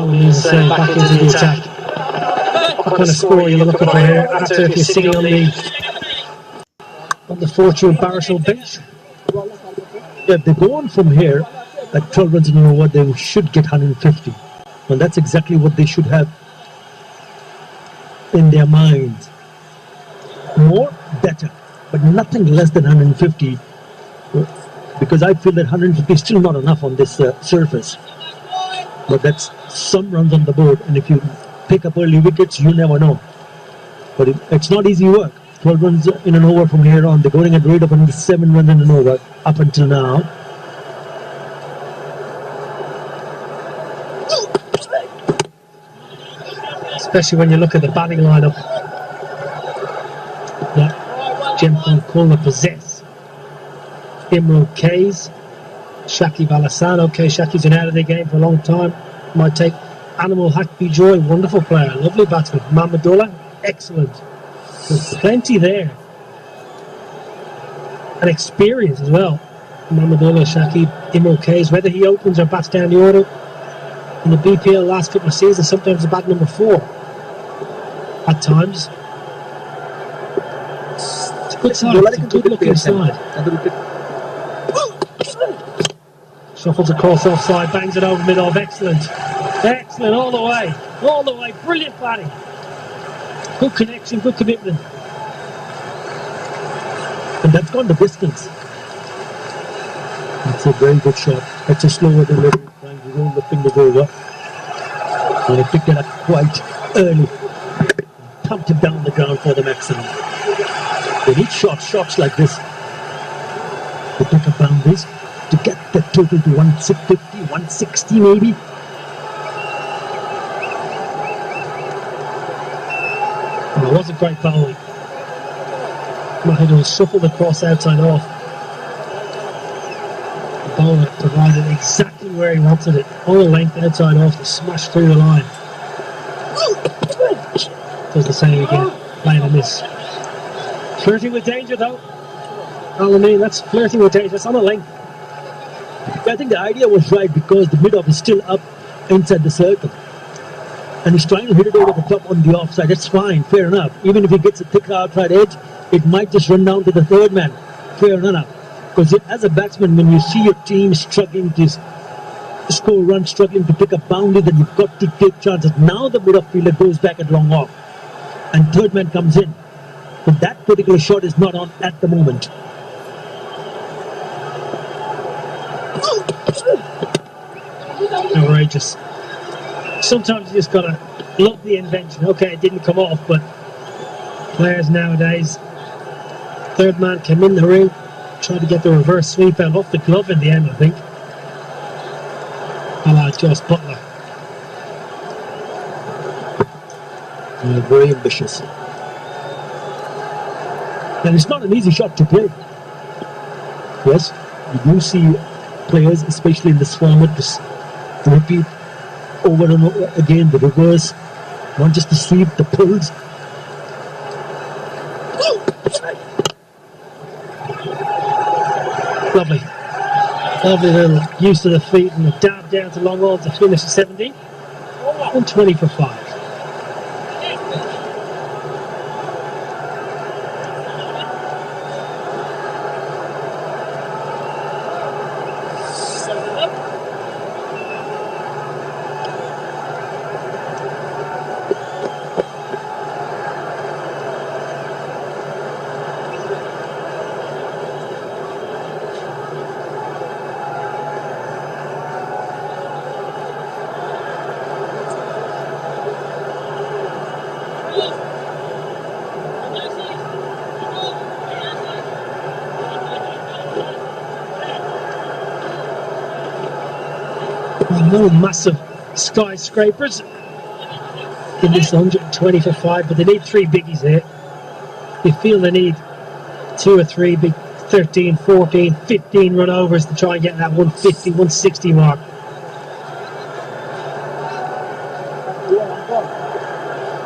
Alamin's back into the attack. What kind of score are you looking for here after if you're sitting on the Fortune Barrishall bench? Yeah, they're going from here at 12 runs in an over, they should get 150. And that's exactly what they should have in their minds. More, better, but nothing less than 150. Because I feel that 150 is still not enough on this surface. But that's some runs on the board, and if you pick up early wickets, you never know. But it's not easy work. 12 runs in an over from here on. They're going at rate of 7 runs in an over up until now. Especially when you look at the batting lineup that Jim Kulna possess. Imran Kays, Shakib Al Hassan. Okay, Shakib's been out of the game for a long time. Might take Animal Hackby Joy, wonderful player, lovely batsman. Mahmudullah, excellent. There's plenty there. And experience as well. Mahmudullah, Shakib, Imran Kays, whether he opens or bats down the order. In the BPL last couple of seasons, sometimes the bat number 4. At times. It's a good side, it's a good looking side. Shuffles across offside, bangs it over mid-off, excellent. Excellent, all the way, brilliant batting. Good connection, good commitment. And that's gone the distance. It's a very good shot. It's a slower delivery, trying to roll the fingers over. And they picked it up quite early. Pumped him down the ground for the maximum. They need shots like this. They pick up boundaries to get the total to 150, 160 maybe. Well, it wasn't great bowling. Mahidul shuffled across outside off. The bowler provided exactly where he wanted it. On the length outside off to smash through the line. Does the same again. Playing a miss. Flirting with danger though. Alamin, that's flirting with danger. That's on the length. I think the idea was right because the mid-off is still up inside the circle. And he's trying to hit it over the top on the offside. That's fine, fair enough. Even if he gets a thicker outside edge, it might just run down to the third man. Fair enough. Because as a batsman, when you see your team struggling to score runs, struggling to pick up boundaries, then you've got to take chances. Now the mid-off fielder goes back at long off. And third man comes in. But that particular shot is not on at the moment. Outrageous. Sometimes you just gotta love the invention. Okay, it didn't come off, but players nowadays, third man came in the ring, tried to get the reverse sweep out off the glove in the end, I think. Joss Butler. Very ambitious. And it's not an easy shot to play. Yes, you do see players, especially in this format, just repeat over and over again the reverse, not just the sweep, the pulls. Lovely. Lovely little use of the feet and a dab down to long on to finish at 17. And 20 for 5. No massive skyscrapers in this 120 for 5, but they need 3 biggies here. They feel they need 2 or 3 big 13, 14, 15 run overs to try and get that 150, 160 mark.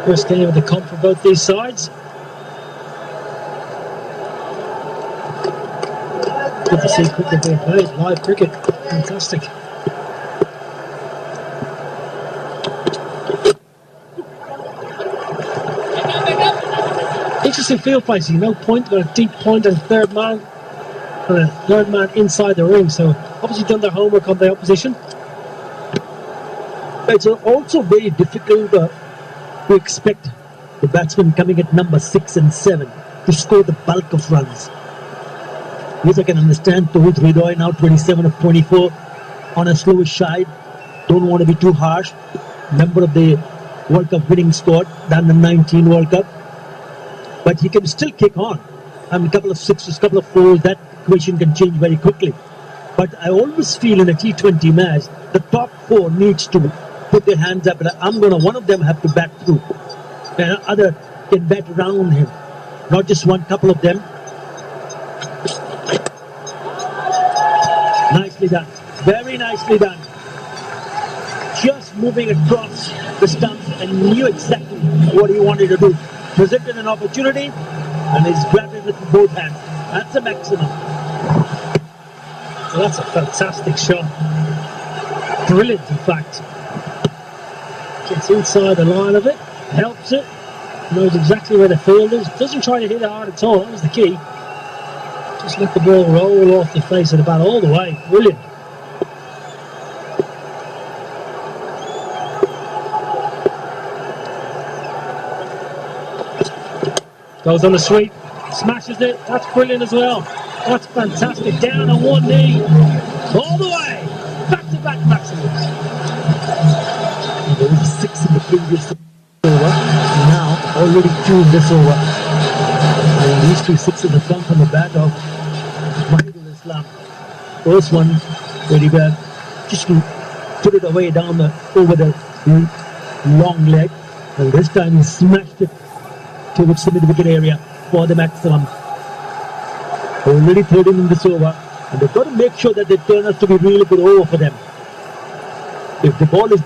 First game of the comp for both these sides. Good to see cricket being played, live cricket, fantastic. massive field placing. No point, got a deep point and third man inside the ring. So obviously done their homework on the opposition. It's also very difficult to expect the batsmen coming at number 6 and 7 to score the bulk of runs. Yes, I can understand Tawhid Hridoy now 27 of 24 on a slowish side. Don't want to be too harsh. Member of the World Cup winning squad, than the 19 World Cup. But he can still kick on. I mean, a couple of sixes, a couple of fours, that equation can change very quickly. But I always feel in a T20 match, the top 4 needs to put their hands up. And one of them have to bat through. And the other can bat around him. Not just one, couple of them. Nicely done. Very nicely done. Just moving across the stumps and knew exactly what he wanted to do. Presented an opportunity and he's grabbed it with both hands. That's a maximum. Well, that's a fantastic shot. Brilliant, in fact. Gets inside the line of it, helps it, knows exactly where the field is. Doesn't try to hit it hard at all. That was the key. Just let the ball roll off the face of the bat all the way. Brilliant. Goes on the sweep, smashes it. That's brilliant as well. That's fantastic. Down on one knee, all the way. Back-to-back maximums. There was 6 in the previous over. Now already 2 in this over. And these 2 sixes have come from the bat of Mahidul Islam. First one, very bad. Just to put it away down over the long leg. And this time he smashed it towards the mid-wicket area for the maximum. Already 13 in this over, and they've got to make sure that they turn out to be really good over for them. If the ball is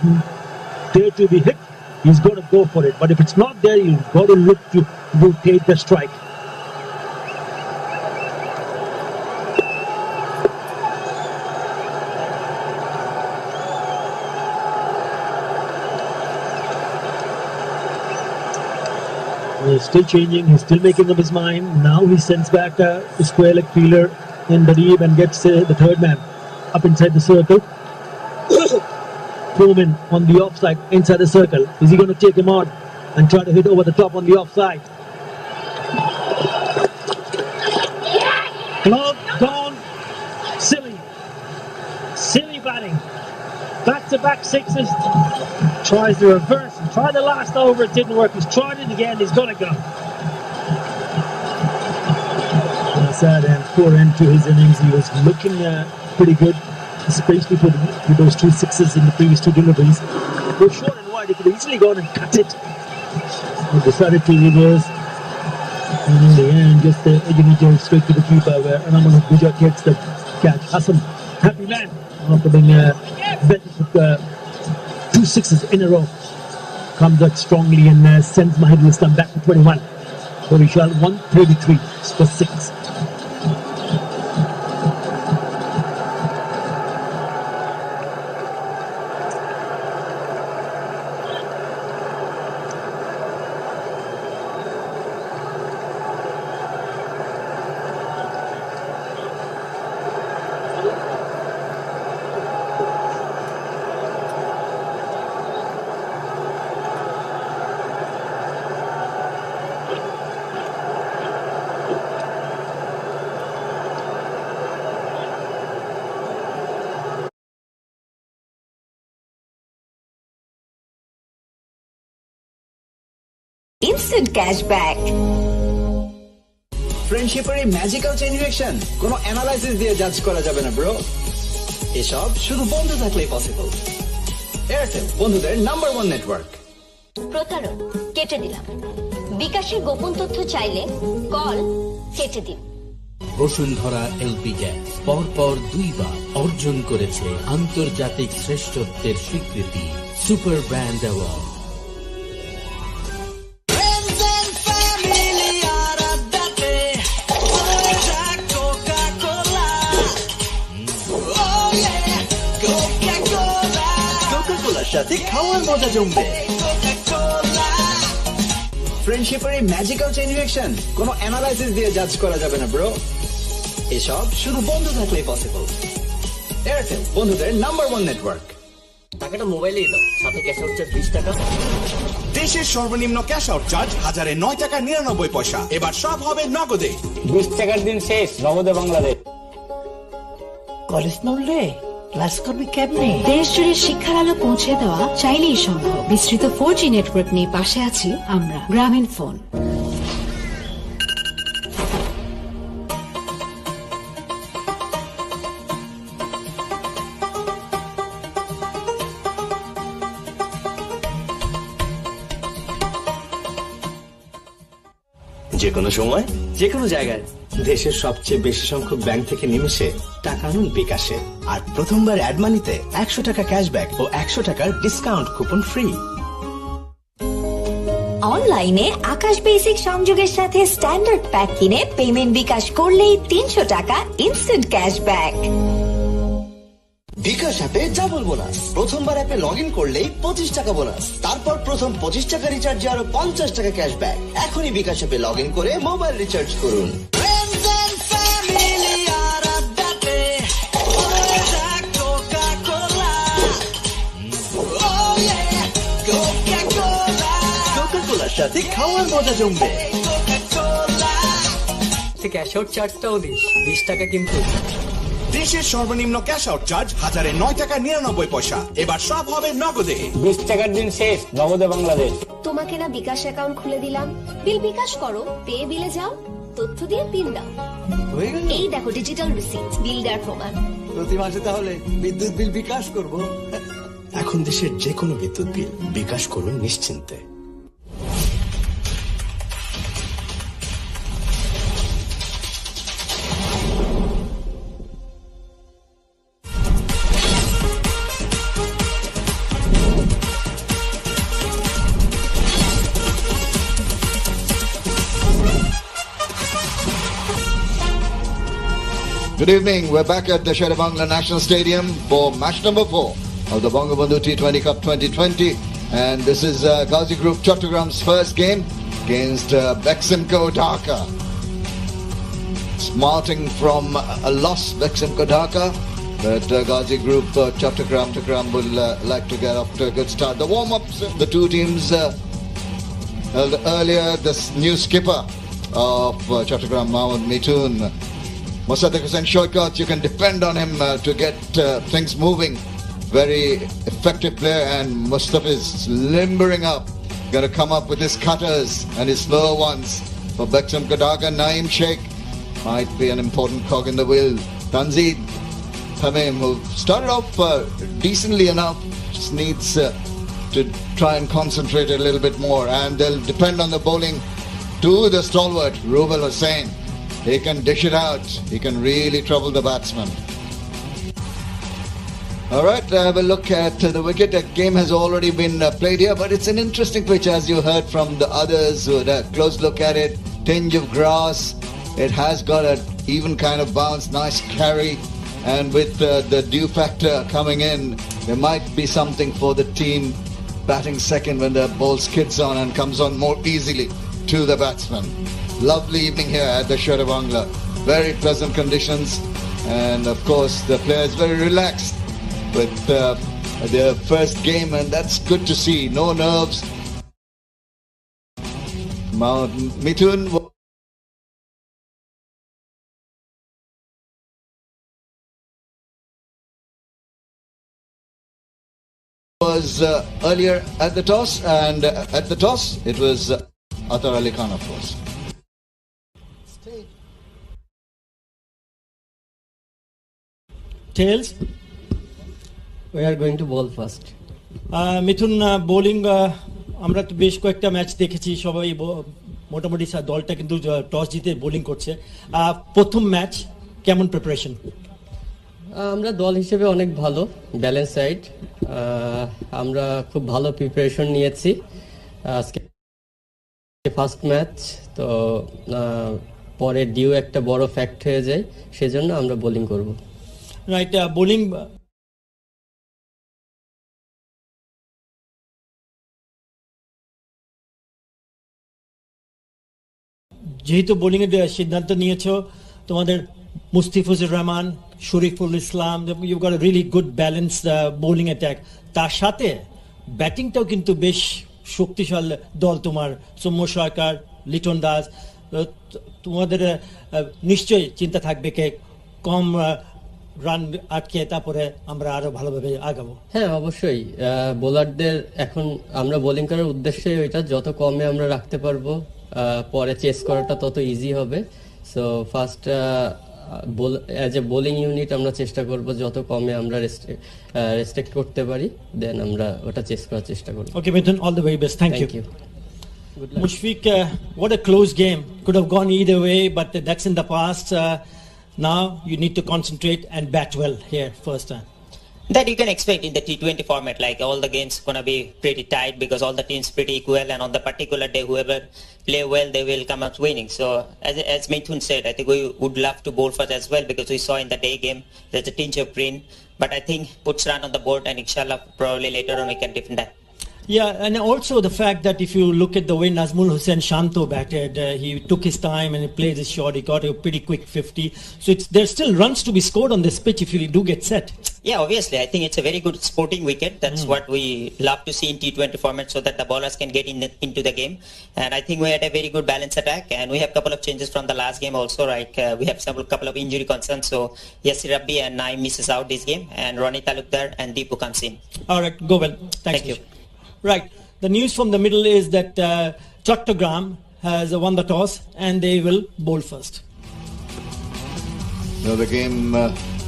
there to be hit, he's got to go for it. But if it's not there, you've got to look to rotate the strike. He's still changing, he's still making up his mind. Now he sends back the square leg fielder in the deep and gets the third man up inside the circle. Foreman on the offside inside the circle. Is he going to take him on and try to hit over the top on the offside? Glove gone. Silly. Silly batting. Back-to-back sixes. Tries the reverse. He tried the last over. It didn't work. He's tried it again. He's going to go. Sad and poor end to his innings. He was looking pretty good, especially for those 2 sixes in the previous 2 deliveries. They were short and wide. He could have easily gone and cut it. He decided to reverse. And in the end, just edging it straight to the keeper where Anaman Gujarat gets the catch. Hassan, happy man, after being bench with 2 sixes in a row. Comes out strongly and sends Mahidul Islam back to 21. So we shall 133 for 6. Instant cashback. ফ্রেন্ডশিপের এই magical chain reaction কোনো analysis দিয়ে জাজ করা যাবে না bro. এসব শুধু বন্ধু থাকলেই পসিবল। এয়ারটেল বন্ধুদের নাম্বার 1 নেটওয়ার্ক। প্রতারণ কেটে দিলাম। বিকাশের গোপন তথ্য চাইলে কল কেটে দিন। বসুন্ধরা এলপি গ্যাস পরপর 2 বার অর্জন করেছে আন্তর্জাতিক শ্রেষ্ঠত্বের স্বীকৃতি সুপার ব্র্যান্ড অ্যাওয়ার্ড। সাথে খাওয়ার মজা জমবে। ফ্রেন্ডশিপের এই ম্যাজিক্যাল চেইন রিঅ্যাকশন কোনো অ্যানালাইসিস দিয়ে জাজ করা যাবে না ব্রো। এসব শুধু বন্ধু থাকলেই পসিবল। এয়ারটেল, বন্ধুদের নাম্বার 1 নেটওয়ার্ক। টাকাটা মোবাইলেই দাও, সাথে ক্যাশ আউট চার্জ 20 টাকা। দেশের সর্বনিম্ন ক্যাশ আউট চার্জ 1009 টাকা 99 পয়সা। এবার সব হবে নগদে। 20 টাকার দিন শেষ, নগদে বাংলাদেশ। কলেজ না উঠলে ক্লাস করবি কেমনে? দেশ জুড়ে শিক্ষার আলো পৌঁছে দেওয়া চাইলেই সম্ভব। বিস্তৃত 4G নেটওয়ার্ক নিয়ে পাশে আছি আমরা, গ্রামীণ ফোন। যে কোনো সময় যে কোনো জায়গায় দেশের সবচেয়ে বেশি সংখ্যক ব্যাংক থেকে নিমেষে টাকা আনুন বিকাশে। আর প্রথমবার অ্যাড মানিতে 100 টাকা ক্যাশব্যাক ও 100 টাকার ডিসকাউন্ট কুপন ফ্রি। অনলাইনে আকাশ বেসিক সংযোগের সাথে স্ট্যান্ডার্ড প্যাক কিনে পেমেন্ট বিকাশ করলেই 300 টাকা ইনস্ট্যান্ট ক্যাশব্যাক। বিকাশ অ্যাপে ডাবল বোনাস। প্রথমবার অ্যাপে লগ ইন করলেই 25 টাকা বোনাস। তারপর প্রথম 25 টাকা রিচার্জে আরো 50 টাকা ক্যাশব্যাক। এখনই বিকাশ অ্যাপে লগ ইন করে মোবাইল রিচার্জ করুন। কোকা-কোলার সাথে খাওয়ার মজা জমবে। ক্যাশ আউট চার্জটাও দিস, 20 টাকা কিন্তু। দেশের সর্বনিম্ন ক্যাশ আউট চার্জ 1009 টাকা 99 পয়সা। এবার সব হবে নগদে। 20 টাকার দিন শেষ, নগদে বাংলাদেশ। তোমাকে না বিকাশ অ্যাকাউন্ট খুলে দিলাম, বিল বিকাশ করো, পে বিলে যাও, তথ্য দিয়ে পিন দাও। এই দেখো ডিজিটাল রিসিপ্ট, বিল দেওয়ার প্রমাণ। প্রতি মাসে তাহলে বিদ্যুৎ বিল বিকাশ করব। এখন দেশের যে কোনো বিদ্যুৎ বিল বিকাশ করুন নিশ্চিন্তে। Good evening. We're back at the Chattogram National Stadium for match number 4 of the Bangabandhu T20 Cup 2020. And this is Gazi Group Chattogam's first game against Beximco Dhaka. Smarting from a loss, Beximco Dhaka. But Gazi Group Chattogram will like to get off to a good start. The warm-ups of the two teams held earlier. This new skipper of Chattogram, Mohammad Mitoon. Mosaddeq Hussain shortcuts, you can depend on him to get things moving. Very effective player, and Mustafa is limbering up. Going to come up with his cutters and his slower ones. For Beximco Dhaka, Naeem Sheikh might be an important cog in the wheel. Tanzid Tamim, who started off decently enough, just needs to try and concentrate a little bit more. And they'll depend on the bowling to the stalwart, Rubel Hussain. He can dish it out. He can really trouble the batsman. All right, have a look at the wicket. The game has already been played here, but it's an interesting pitch, as you heard from the others who had a close look at it. Tinge of grass. It has got an even kind of bounce, nice carry. And with the dew factor coming in, there might be something for the team batting second when the ball skids on and comes on more easily to the batsman. Lovely evening here at the Chattogram. Very pleasant conditions, and of course the players very relaxed with their first game, and that's good to see. No nerves. Mithun was earlier at the toss, and at the toss it was Atar Ali Khan, of course. Tails, We are going to bowl first. Mithun bowling আমরা তো বেশ কয়েকটা match দেখেছি, সবাই মোটামুটি দলটা কিন্তু toss জিতে বোলিং করছে। প্রথম ম্যাচ কেমন প্রিপারেশন? আমরা দল হিসেবে অনেক ভালো, ব্যালেন্স সাইড। আমরা খুব ভালো প্রিপারেশন নিয়েছি। আজকে ফার্স্ট ম্যাচ তো পরে ডিউ একটা বড় ফ্যাক্ট হয়ে যায়, সেজন্য আমরা বোলিং করব। রাইট, বোলিং যেহেতু বোলিং এর সিদ্ধান্ত নিয়েছো, তোমাদের Mustafizur Rahman, Shoriful Islam, you got a really good balance bowling attack. তার সাথে ব্যাটিংটাও কিন্তু বেশ শক্তিশালী দল তোমার, সৌম্য সরকার, লিটন দাস। তোমাদের নিশ্চয়ই চিন্তা থাকবে কে কম রান আটকে তারপরে আমরা আরো ভালোভাবে আগাবো। হ্যাঁ, অবশ্যই বোলারদের এখন আমরা বোলিং করার উদ্দেশ্যে ওইটা যত কমে আমরা রাখতে পারবো, পরে চেস করাটা তত ইজি হবে। So first as a bowling unit আমরা চেষ্টা করব যত কমে আমরা রেস্ট্রিক্ট করতে পারি, দেন আমরা ওটা চেস করার চেষ্টা করব। Okay Mithun, all the very best. Thank you. Mushfiq, what a close game. Could have gone either way, but that's in the past. Now you need to concentrate and bat well here first time. That you can expect in the T20 format, like all the games gonna be pretty tight because all the teams pretty equal, and on the particular day whoever play well they will come out winning. So as Mithun said, I think we would love to bowl first as well because we saw in the day game there's a tinge of green, but I think puts run on the board and inshallah probably later on we can defend that. Yeah, and also the fact that if you look at the way Nazmul Hussain Shanto batted, he took his time and he played his shot. He got a pretty quick 50. So there's still runs to be scored on this pitch if you do get set. Yeah, obviously. I think it's a very good sporting wicket. That's what we love to see in T20 format so that the bowlers can get into the game. And I think we had a very good balanced attack. And we have a couple of changes from the last game also. Like we have a couple of injury concerns. So Yasir Rabbi and Naim misses out this game. And Ronnie Talukdar and Deepu comes in. All right, go well. Thank you. Right. The news from the middle is that Chattogram has won the toss and they will bowl first. Now the game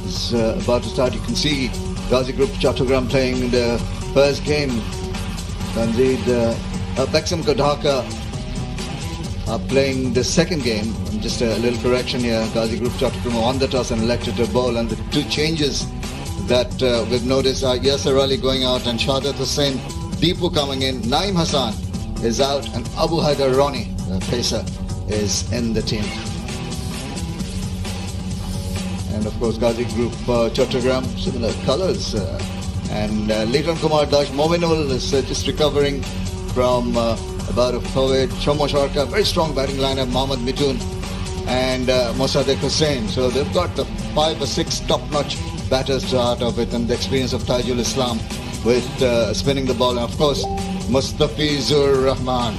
is about to start. You can see Gazi Group Chattogram playing the first game. Tanzid Beximco Dhaka are playing the second game. Just a little correction here. Gazi Group Chattogram won the toss and elected to bowl. And the two changes that we've noticed are Yasir Ali going out and Shahadat Hussain Deepu coming in. Naim Hassan is out and Abu Haidar Rani, the pacer, is in the team. And of course Gazi Group Chattogram, similar colours. And Leighton Kumar Dash Mominul is just recovering from about of COVID. Shomo Sharka, very strong batting lineup. Mohammad Mithun and Mossadegh Hussain. So they've got the 5 or 6 top-notch batters to start off with, and the experience of Tajul Islam with spinning the ball, and of course Mustafizur Rahman.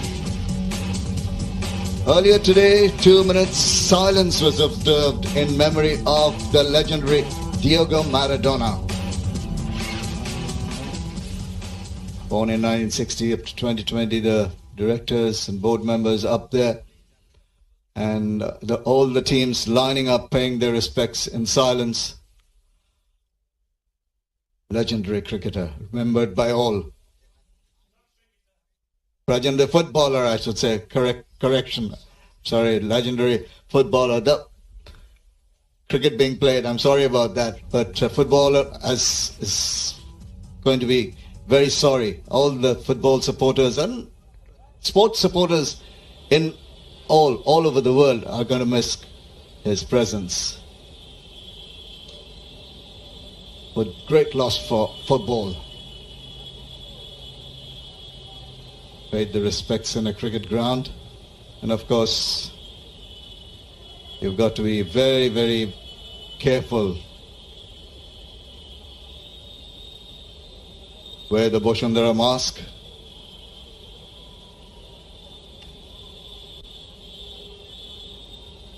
Earlier today, 2 minutes silence was observed in memory of the legendary Diego Maradona. Born in 1960 up to 2020, the directors and board members up there, and all the teams lining up paying their respects in silence. Legendary cricketer, remembered by all. Legendary footballer, I should say. Correction. Sorry, legendary footballer. The cricket being played, I'm sorry about that. But footballer is going to be very sorry. All the football supporters and sports supporters in all over the world are going to miss his presence. But great loss for football. Paid the respects in a cricket ground. And of course, you've got to be very, very careful. Wear the Boshundara mask.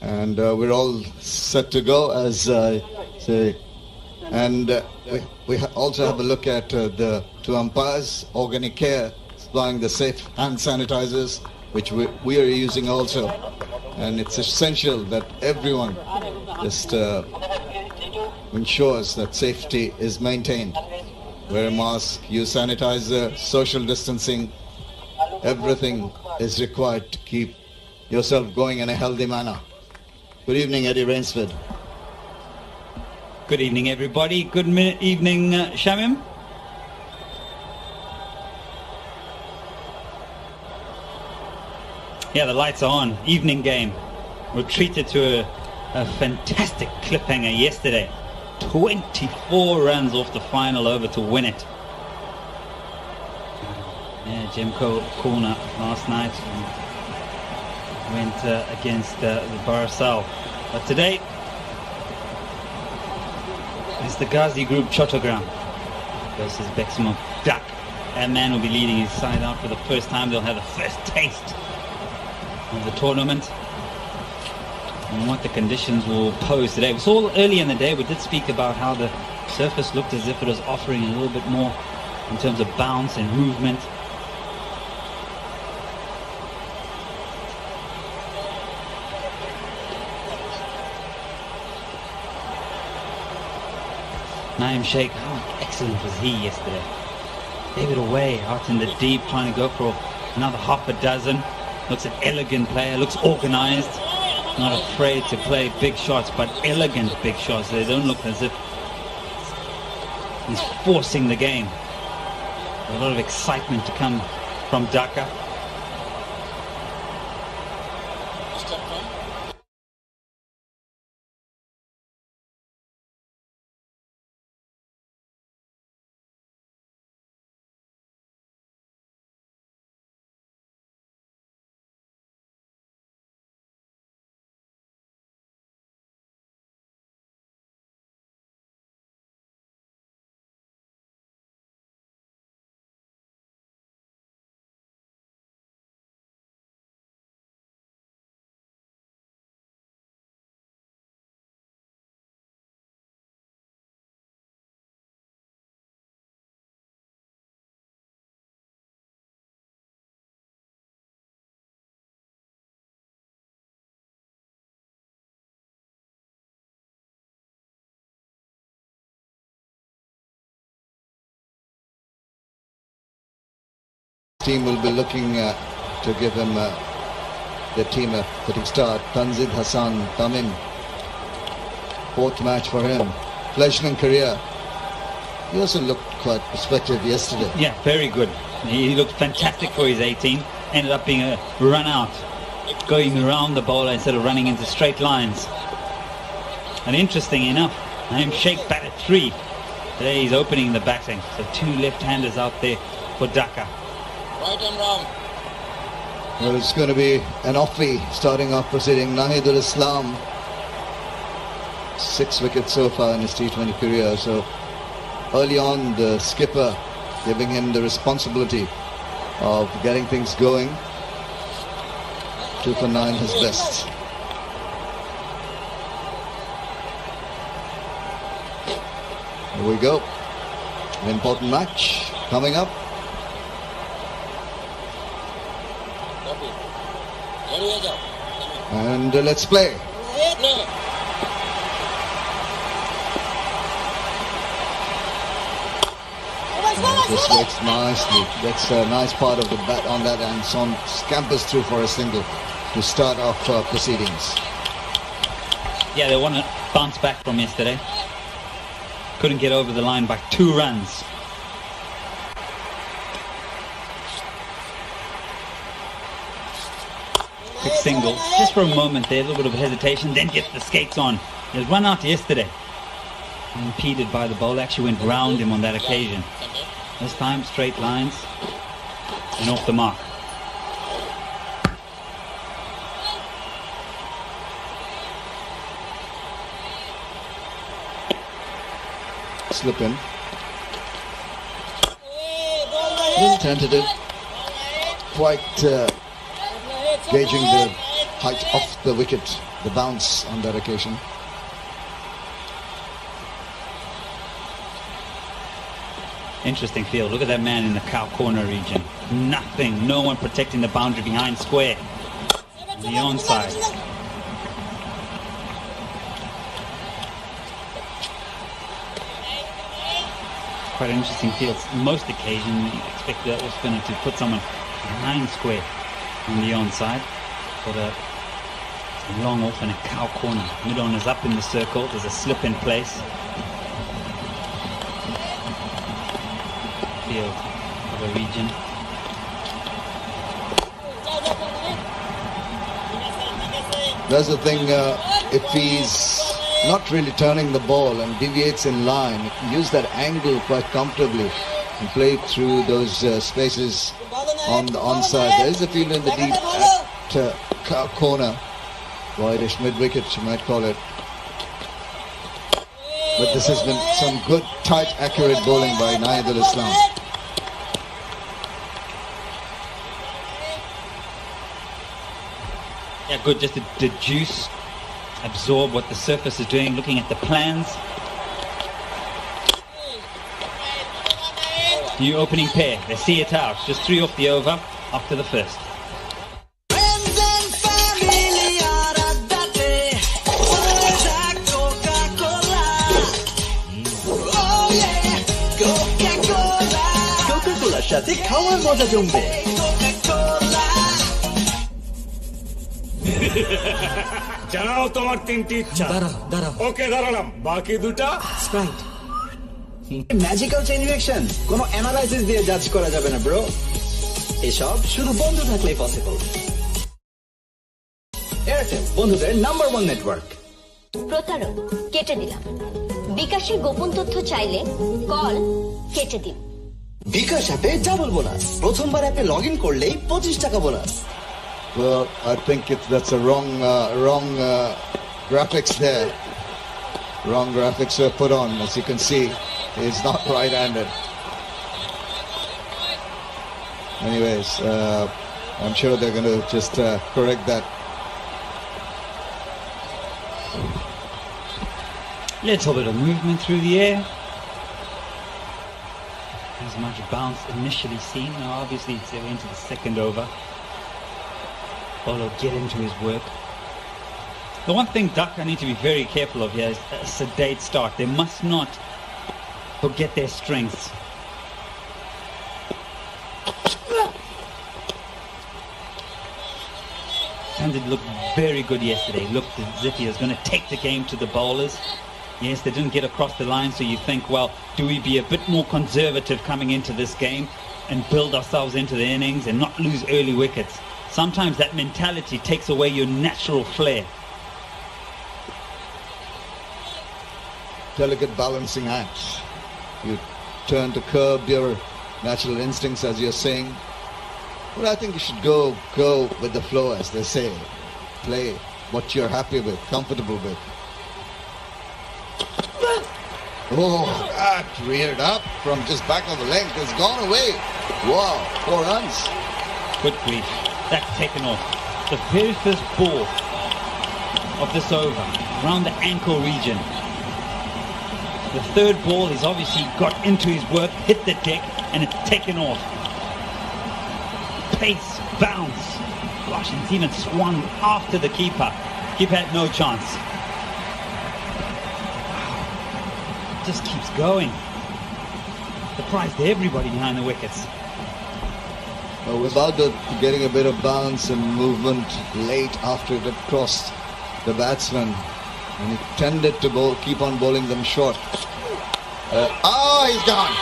And we're all set to go, as I say. And we also have a look at the two umpires, Organic Care, supplying the safe hand sanitizers, which we are using also. And it's essential that everyone just ensures that safety is maintained. Wear a mask, use sanitizer, social distancing. Everything is required to keep yourself going in a healthy manner. Good evening, Eddie Rainsford. Good evening, everybody. Good evening, Shamim. Yeah, the lights are on. Evening game. We're treated to a fantastic cliffhanger yesterday. 24 runs off the final over to win it. Yeah, Jimco corner last night. went against the Barasal. But today, it's the Gazi group Chattogram versus Beximco Dhaka. That man will be leading his side out for the first time. They'll have the first taste of the tournament and what the conditions will pose today. We saw early in the day, we did speak about how the surface looked as if it was offering a little bit more in terms of bounce and movement. Naeem Sheikh, how excellent was he yesterday? Gave it away out in the deep, trying to go for another half a dozen. Looks an elegant player, looks organized, not afraid to play big shots, but elegant big shots. They don't look as if he's forcing the game. A lot of excitement to come from Dhaka. Team will be looking to give him the team a fitting start. Tanzid Hassan Tamim, fourth match for him, fledgling career. He also looked quite perspective yesterday. Yeah, very good. He looked fantastic for his 18. Ended up being a run out, going around the bowler instead of running into straight lines. And interesting enough, Naeem Sheikh batted 3. Today he's opening the batting. So 2 left-handers out there for Dhaka. Right and wrong. Well, it's going to be an offie starting off proceeding. Nahidul Islam, 6 wickets so far in his T20 career. So early on, the skipper giving him the responsibility of getting things going. 2 for 9, his best. Here we go. An important match coming up. And let's play. This works nicely. That's a nice part of the bat on that, and Son scampers through for a single to start off proceedings. Yeah, they want to bounce back from yesterday. Couldn't get over the line by 2 runs. Quick single, just for a moment there, a little bit of hesitation, then gets the skates on. He was run out yesterday, impeded by the bowler, actually went round him on that occasion. This time, straight lines, and off the mark. Slip in. Little tentative, quite gauging the height off the wicket, the bounce on that occasion. Interesting field. Look at that man in the cow corner region. Nothing. No one protecting the boundary behind square. On the onside. Quite an interesting field. Most occasions you expect the off spinner to put someone behind square on the onside. But a long off and a cow corner. Mid-on is up in the circle. There's a slip in place. Field of a region. That's the thing, if he's not really turning the ball and deviates in line, he can use that angle quite comfortably and play through those spaces on the onside. There is a field in the deep corner. Widish mid-wicket, you might call it. But this has been some good, tight, accurate bowling by Naidul Islam. Yeah, good just to deduce, absorb what the surface is doing, looking at the plans. New opening pair, they see it out. Just 3 off the over after the first. কোকা-কোলার সাথে খাওয়ার মজা জমবে। জানাও তোমার 3টি ইচ্ছা। দাঁড়া ওকে দাঁড়ালাম, বাকি 2টা স্প্রাইট। ম্যাজিক্যাল চেইন রিঅ্যাকশন কোনো অ্যানালাইসিস দিয়ে জাজ করা যাবে না ব্রো, এসব শুধু বন্ধু থাকলেই পসিবল। এয়ারটেল বন্ধুদের নাম্বার 1 নেটওয়ার্ক। প্রতারক কেটে দিলাম। বিকাশের গোপন তথ্য চাইলে কল কেটে দিন। বিকাশ অ্যাপে ডাবল বোনাস, প্রথমবার অ্যাপে লগ ইন করলেই 25 টাকা bonus. Well, I think that's a wrong graphics there. Wrong graphics were put on. As you can see, he's not right-handed. Anyways, I'm sure they're going to just correct that. Little bit of movement through the air. As much bounce initially seen. Now obviously it's into the second over. Bowler get into his work. The one thing Dhaka need to be very careful of here is a sedate start. They must not forget their strengths. Sandid looked very good yesterday. Looked as if he was going to take the game to the bowlers. Yes, they didn't get across the line, so you think, well, do we be a bit more conservative coming into this game and build ourselves into the innings and not lose early wickets? Sometimes that mentality takes away your natural flair. Delicate balancing act. You turn to curb your natural instincts, as you're saying. But I think you should go with the flow, as they say. Play what you're happy with, comfortable with. Oh, that reared up from just back of the length has gone away. Wow, 4 runs. Good grief. That's taken off. The very first ball of this over, around the ankle region. The third ball, he's obviously got into his work, hit the deck, and it's taken off. Pace, bounce. Gosh, and it's even swung after the keeper. Keeper had no chance. Just keeps going. Surprised everybody behind the wickets. Without getting a bit of bounce and movement late after it had crossed the batsman, and he tended to keep on bowling them short. He's gone.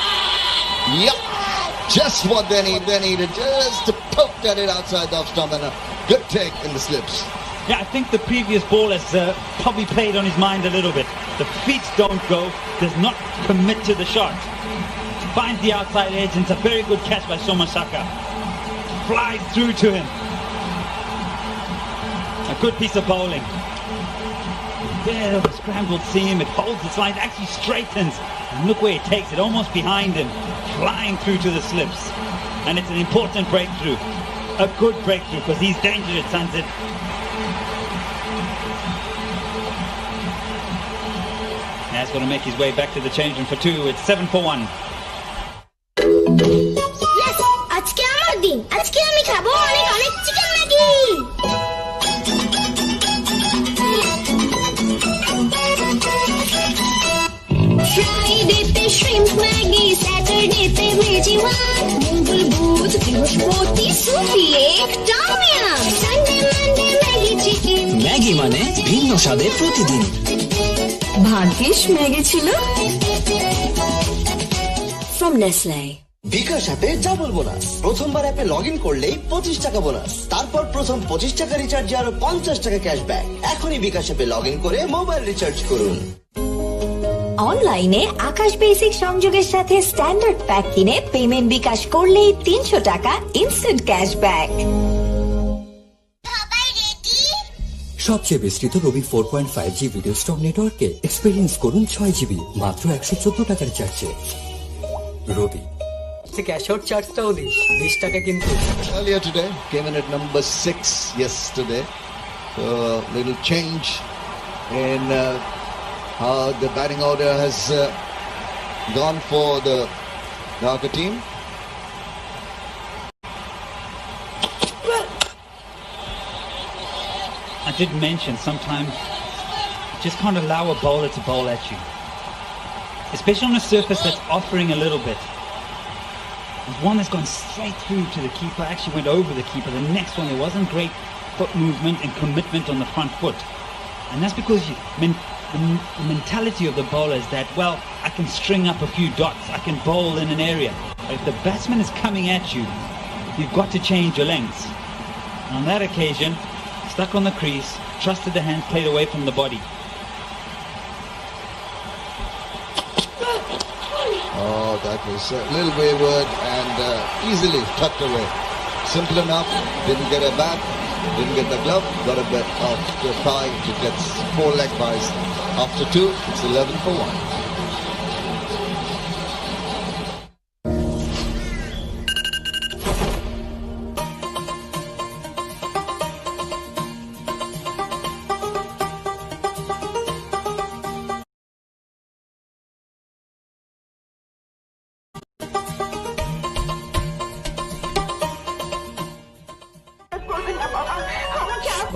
Yep, just what they needed, just to poke at it outside the off stump, and a good take in the slips. Yeah, I think the previous ball has probably played on his mind a little bit. The feet don't go, does not commit to the shot. Finds the outside edge, and it's a very good catch by Somasaka. Flies through to him. A good piece of bowling. Bit of a scrambled seam, it holds its line, actually straightens. And look where it takes it, almost behind him. Flying through to the slips. And it's an important breakthrough. A good breakthrough, because he's dangerous, Sanzit. He's going to make his way back to the change room for 2. It's 7 for 1. Yes, আজকে আমার দিন। আজকে আমি খাবো অনেক chicken Maggi. ফ্রাইডেতে shrimp Maggi, স্যাটারডেতে veggie one, মঙ্গল বুধ বৃহস্পতি সুপি এক টামিয়াম, Sunday Monday Maggi chicken. Maggi মানে ভিন্ন স্বাদের প্রতিদিন। ভাগ্যিস ম্যাগি ছিল। From Nestle. বিকাশ অ্যাপে ডাবল বোনাস, প্রথমবার অ্যাপে লগ ইন করলেই 25 টাকা বোনাস, তারপর প্রথম 25 টাকা রিচার্জে আরো 50 টাকা ক্যাশব্যাক। এখনই বিকাশ অ্যাপে লগ ইন করে মোবাইল রিচার্জ করুন। অনলাইনে আকাশ বেসিক সংযোগের সাথে স্ট্যান্ডার্ড প্যাক কিনে পেমেন্ট বিকাশ করলেই 300 টাকা ইনস্ট্যান্ট ক্যাশব্যাক। সবচেয়ে বিস্তৃত রবি 4.5G ভিডিও স্টক নেটওয়ার্কে এক্সপেরিয়েন্স করুন 6GB মাত্র 114 টাকার চার্জে। রবি ক্যাশ আউট চার্জটাও 20 টাকা কিন্তু। Earlier today, came in at number 6 yesterday. So little change in how the batting order has gone for the Dhaka team. I did mention sometimes you just can't allow a bowler to bowl at you, especially on a surface that's offering a little bit. There's one that's gone straight through to the keeper, actually went over the keeper. The next one, there wasn't great foot movement and commitment on the front foot. And that's because the mentality of the bowler is that, well, I can string up a few dots, I can bowl in an area. But if the batsman is coming at you, you've got to change your lengths. And on that occasion, stuck on the crease, trusted the hands, played away from the body. Oh, that was a little wayward and easily tucked away. Simple enough, didn't get a bat, didn't get the glove, got a bit of the thigh. It gets 4 leg byes. After 2, it's 11 for 1.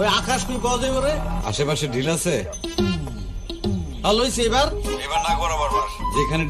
ওই আকাশ কই পাওয়া যাবে রে? আশেপাশে deal আছে? ভালো হইছে এবার? এবার না করা বারবার। যেখানে ডিল